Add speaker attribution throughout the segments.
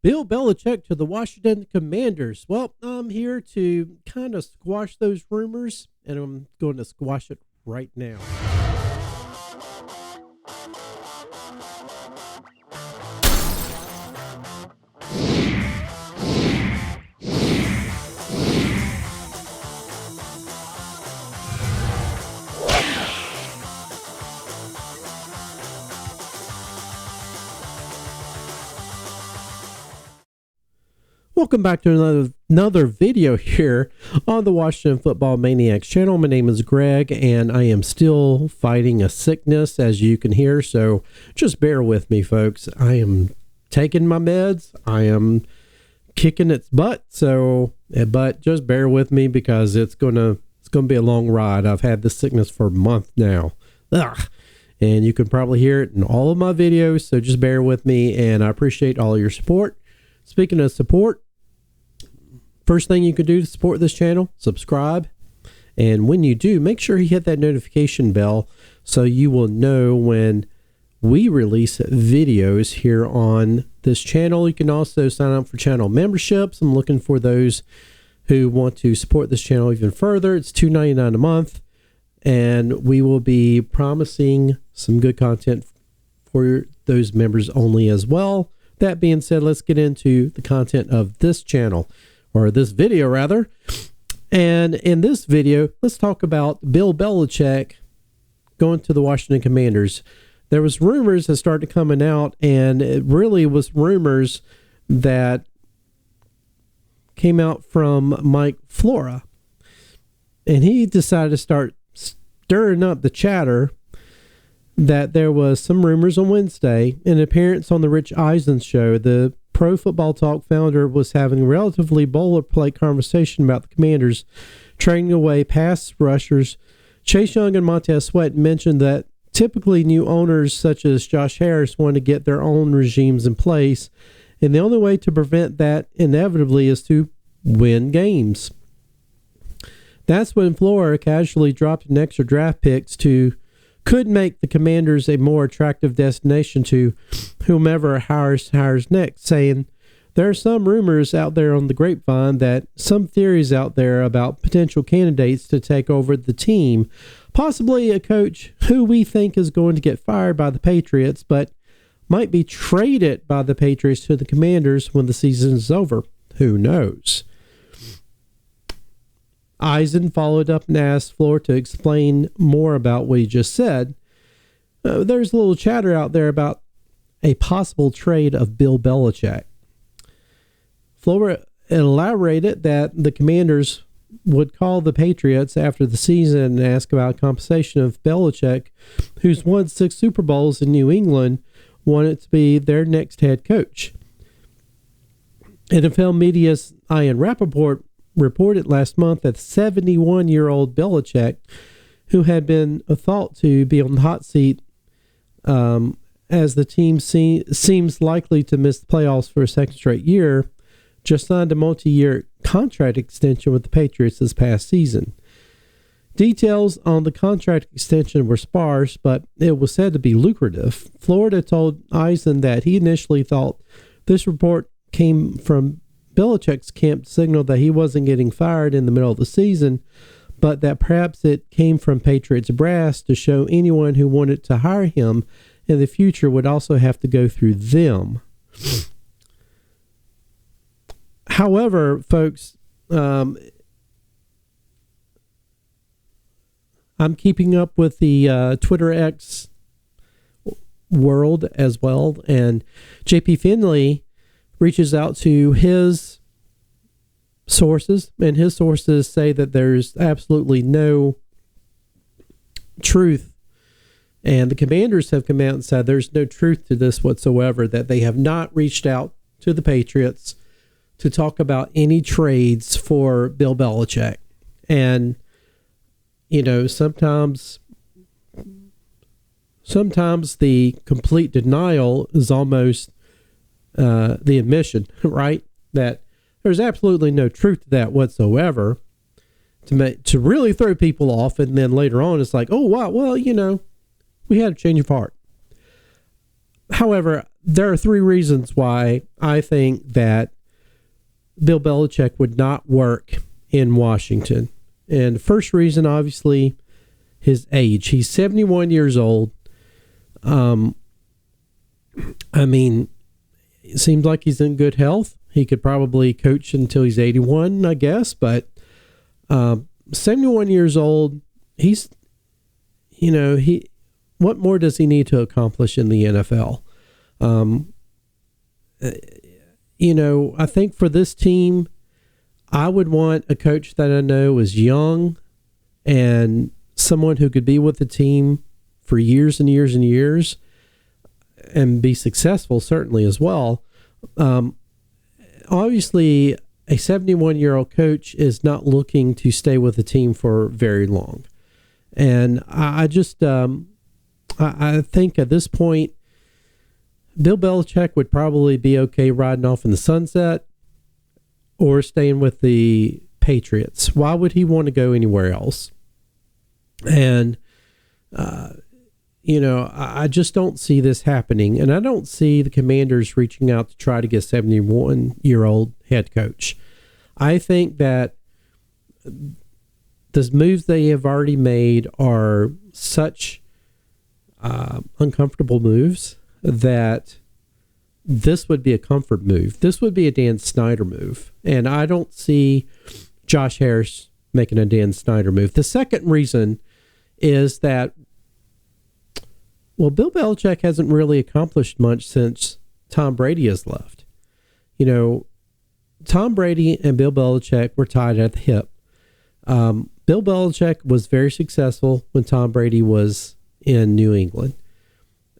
Speaker 1: Bill Belichick to the Washington Commanders. Well, I'm here to kind of squash those rumors, and I'm going to squash it right now. Welcome back to another video here on the Washington Football Maniacs channel. My name is Greg, and I am still fighting a sickness, as you can hear, so just bear with me, folks. I am taking my meds. I am kicking its butt, but just bear with me because it's gonna be a long ride. I've had this sickness for a month now. Ugh. And you can probably hear it in all of my videos, so just bear with me, and I appreciate all your support. Speaking of support, first thing you can do to support this channel, subscribe. And when you do, make sure you hit that notification bell so you will know when we release videos here on this channel. You can also sign up for channel memberships. I'm looking for those who want to support this channel even further. It's $2.99 a month, and we will be promising some good content for those members only as well. That being said, let's get into the content of this channel, or this video rather. And in this video, let's talk about Bill Belichick going to the Washington Commanders. There was rumors that started coming out, and it really was rumors that came out from Mike Flora. And he decided to start stirring up the chatter that there was some rumors on Wednesday. An appearance on the Rich Eisen show, the Pro Football Talk founder was having a relatively boilerplate conversation about the Commanders trading away pass rushers. Chase Young and Montez Sweat mentioned that typically new owners such as Josh Harris want to get their own regimes in place, and the only way to prevent that inevitably is to win games. That's when Flora casually dropped an extra draft picks could make the Commanders a more attractive destination to whomever hires next, saying there are some rumors out there on the grapevine, that some theories out there about potential candidates to take over the team, possibly a coach who we think is going to get fired by the Patriots, but might be traded by the Patriots to the Commanders when the season is over. Who knows? Eisen followed up and asked Flora to explain more about what he just said. There's a little chatter out there about a possible trade of Bill Belichick. Flora elaborated that the Commanders would call the Patriots after the season and ask about compensation of Belichick, who's won 6 Super Bowls in New England, wanted to be their next head coach. NFL media's Ian Rappaport reported last month that 71-year-old Belichick, who had been thought to be on the hot seat as the team seems likely to miss the playoffs for a second straight year, just signed a multi-year contract extension with the Patriots this past season. Details on the contract extension were sparse, but it was said to be lucrative. Florida told Eisen that he initially thought this report came from Belichick's camp signaled that he wasn't getting fired in the middle of the season, but that perhaps it came from Patriots brass to show anyone who wanted to hire him in the future would also have to go through them. However, folks, I'm keeping up with the Twitter X world as well, and JP Finley reaches out to his sources, and his sources say that there's absolutely no truth, and the Commanders have come out and said there's no truth to this whatsoever, that they have not reached out to the Patriots to talk about any trades for Bill Belichick. And you know, sometimes the complete denial is almost the admission, right? That there's absolutely no truth to that whatsoever, to really throw people off, and then later on it's like, oh wow, well, you know, we had a change of heart. However, there are three reasons why I think that Bill Belichick would not work in Washington. And the first reason, obviously, his age. He's 71 years old. I mean, it seems like he's in good health. He could probably coach until he's 81, I guess. But 71 years old, he's, what more does he need to accomplish in the NFL? I think for this team, I would want a coach that I know is young and someone who could be with the team for years and years and years and be successful, certainly, as well. Obviously, a 71-year-old coach is not looking to stay with the team for very long. And I think at this point, Bill Belichick would probably be okay riding off in the sunset or staying with the Patriots. Why would he want to go anywhere else? And, I just don't see this happening. And I don't see the Commanders reaching out to try to get a 71-year-old head coach. I think that the moves they have already made are such uncomfortable moves that this would be a comfort move. This would be a Dan Snyder move. And I don't see Josh Harris making a Dan Snyder move. The second reason is that, Bill Belichick hasn't really accomplished much since Tom Brady has left. Tom Brady and Bill Belichick were tied at the hip. Bill Belichick was very successful when Tom Brady was in New England.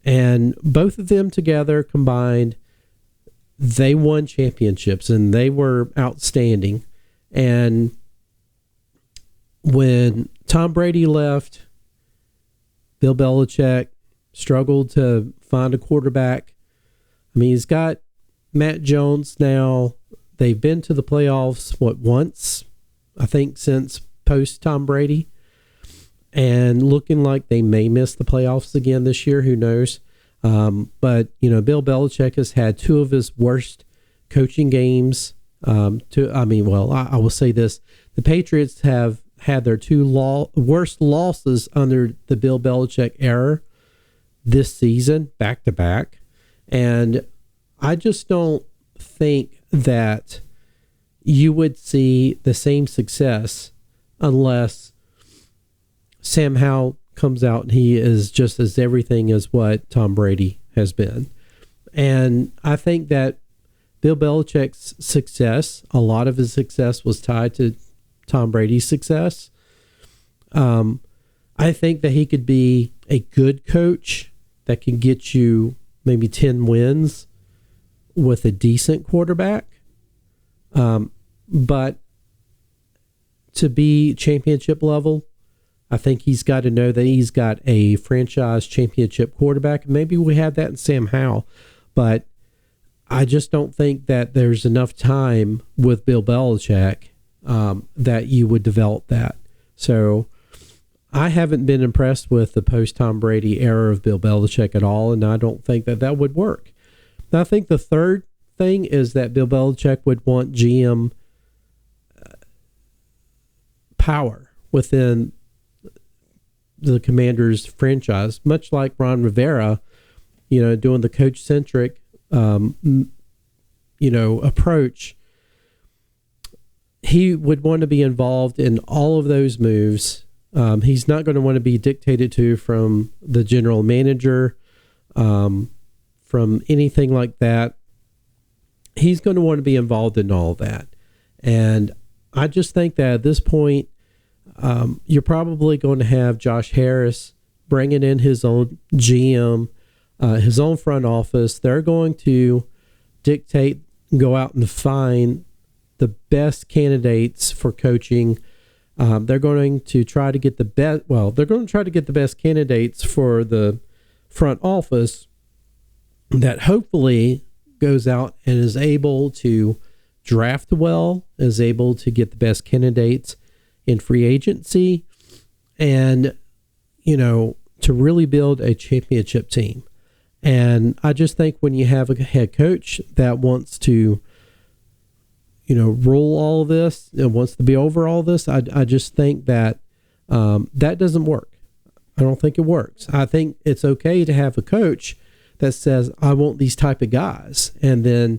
Speaker 1: And both of them together combined, they won championships and they were outstanding. And when Tom Brady left, Bill Belichick struggled to find a quarterback. I mean, he's got Matt Jones now. They've been to the playoffs, once? I think since post Tom Brady. And looking like they may miss the playoffs again this year. Who knows? But, Bill Belichick has had two of his worst coaching games. I will say this. The Patriots have had their two worst losses under the Bill Belichick era this season, back to back. And I just don't think that you would see the same success unless Sam Howell comes out and he is just as everything as what Tom Brady has been. And I think that Bill Belichick's success, a lot of his success was tied to Tom Brady's success. I think that he could be a good coach that can get you maybe 10 wins with a decent quarterback. But to be championship level, I think he's got to know that he's got a franchise championship quarterback. Maybe we had that in Sam Howell, but I just don't think that there's enough time with Bill Belichick that you would develop that. So I haven't been impressed with the post-Tom Brady era of Bill Belichick at all, and I don't think that would work. Now, I think the third thing is that Bill Belichick would want GM power within the Commanders franchise, much like Ron Rivera, doing the coach-centric, approach. He would want to be involved in all of those moves. He's not going to want to be dictated to from the general manager, from anything like that. He's going to want to be involved in all of that. And I just think that at this point, you're probably going to have Josh Harris bringing in his own GM, his own front office. They're going to dictate, go out and find the best candidates for coaching. They're going to try to get the best. Well, they're going to try to get the best candidates for the front office that hopefully goes out and is able to draft well, is able to get the best candidates in free agency, and to really build a championship team. And I just think when you have a head coach that wants to, rule all of this and wants to be over all this, I just think that that doesn't work. I don't think it works. I think it's okay to have a coach that says, I want these type of guys. And then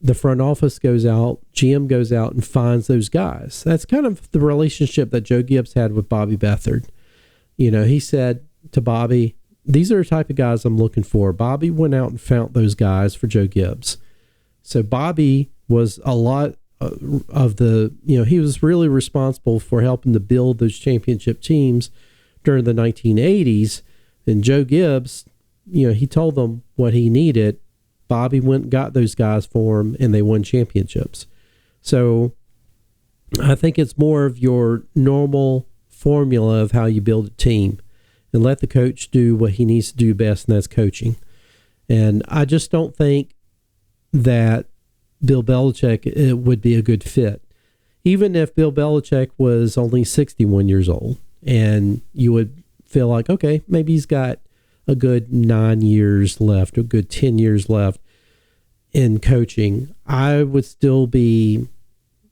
Speaker 1: the front office goes out, GM goes out and finds those guys. That's kind of the relationship that Joe Gibbs had with Bobby Beathard. He said to Bobby, these are the type of guys I'm looking for. Bobby went out and found those guys for Joe Gibbs. So Bobby was a lot of the, he was really responsible for helping to build those championship teams during the 1980s. And Joe Gibbs, he told them what he needed. Bobby went and got those guys for him, and they won championships. So I think it's more of your normal formula of how you build a team, and let the coach do what he needs to do best, and that's coaching. And I just don't think that Bill Belichick it would be a good fit. Even if Bill Belichick was only 61 years old, and you would feel like, okay, maybe he's got a good 9 years left, a good 10 years left in coaching, I would still be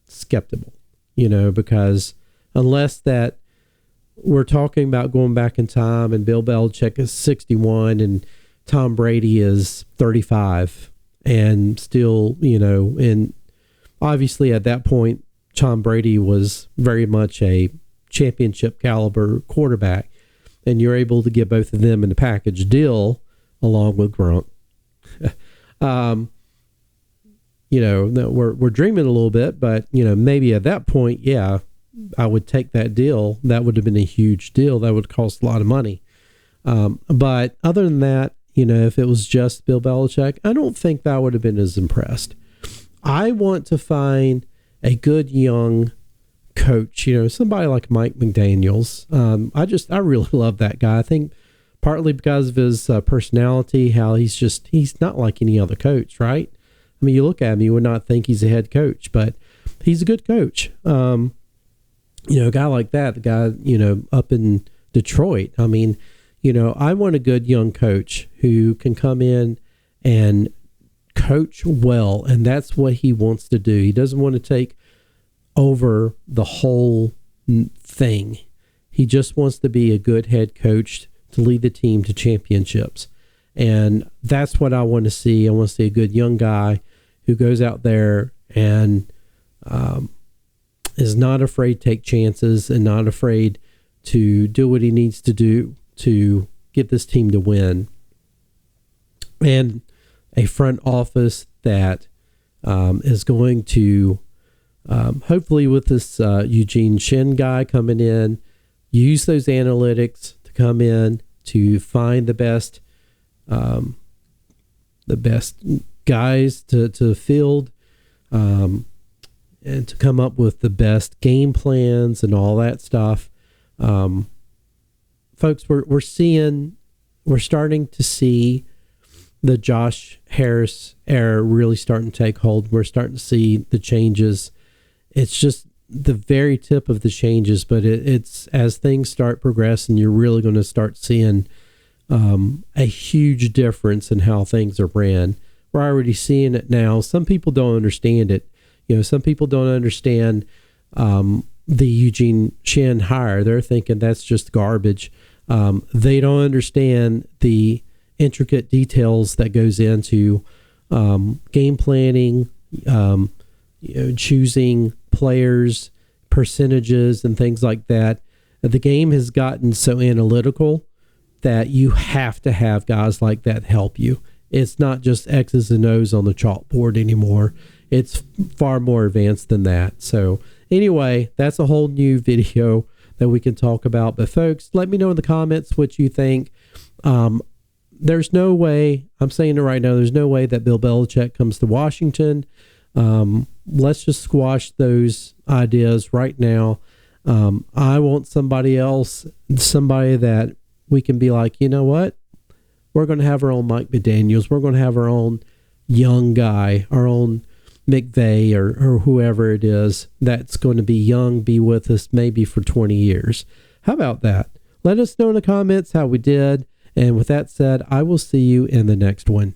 Speaker 1: skeptical, because unless that we're talking about going back in time and Bill Belichick is 61 and Tom Brady is 35 and still, and obviously at that point, Tom Brady was very much a championship caliber quarterback, and you're able to get both of them in the package deal along with Gronk. We're dreaming a little bit, but maybe at that point, yeah, I would take that deal. That would have been a huge deal. That would cost a lot of money. But other than that, if it was just Bill Belichick, I don't think that would have been as impressed. I want to find a good young coach, somebody like Mike McDaniels. I really love that guy. I think partly because of his personality, how he's not like any other coach, right? I mean, you look at him, you would not think he's a head coach, but he's a good coach. A guy like that, the guy, up in Detroit. I mean, I want a good young coach who can come in and coach well, and that's what he wants to do. He doesn't want to take over the whole thing. He just wants to be a good head coach to lead the team to championships. And that's what I want to see. I want to see a good young guy who goes out there and is not afraid to take chances and not afraid to do what he needs to do to get this team to win. And a front office that is going to, hopefully with this Eugene Shin guy coming in, use those analytics to come in to find the best guys to field, and to come up with the best game plans and all that stuff. Folks, we're starting to see the Josh Harris era really starting to take hold. We're starting to see the changes. It's just the very tip of the changes, but it's as things start progressing, you're really going to start seeing a huge difference in how things are ran. We're already seeing it now. Some people don't understand it. Some people don't understand the Eugene Shin hire. They're thinking that's just garbage. They don't understand the intricate details that goes into game planning, choosing players, percentages, and things like that. The game has gotten so analytical that you have to have guys like that help you. It's not just X's and O's on the chalkboard anymore. It's far more advanced than that. So anyway, that's a whole new video that we can talk about. But folks, let me know in the comments what you think. There's no way, I'm saying it right now, there's no way that Bill Belichick comes to Washington. Let's just squash those ideas right now. I want somebody else, somebody that we can be like, you know what? We're going to have our own Mike McDaniels. We're going to have our own young guy, our own McVay or whoever it is that's going to be young, be with us maybe for 20 years. How about that? Let us know in the comments how we did. And with that said, I will see you in the next one.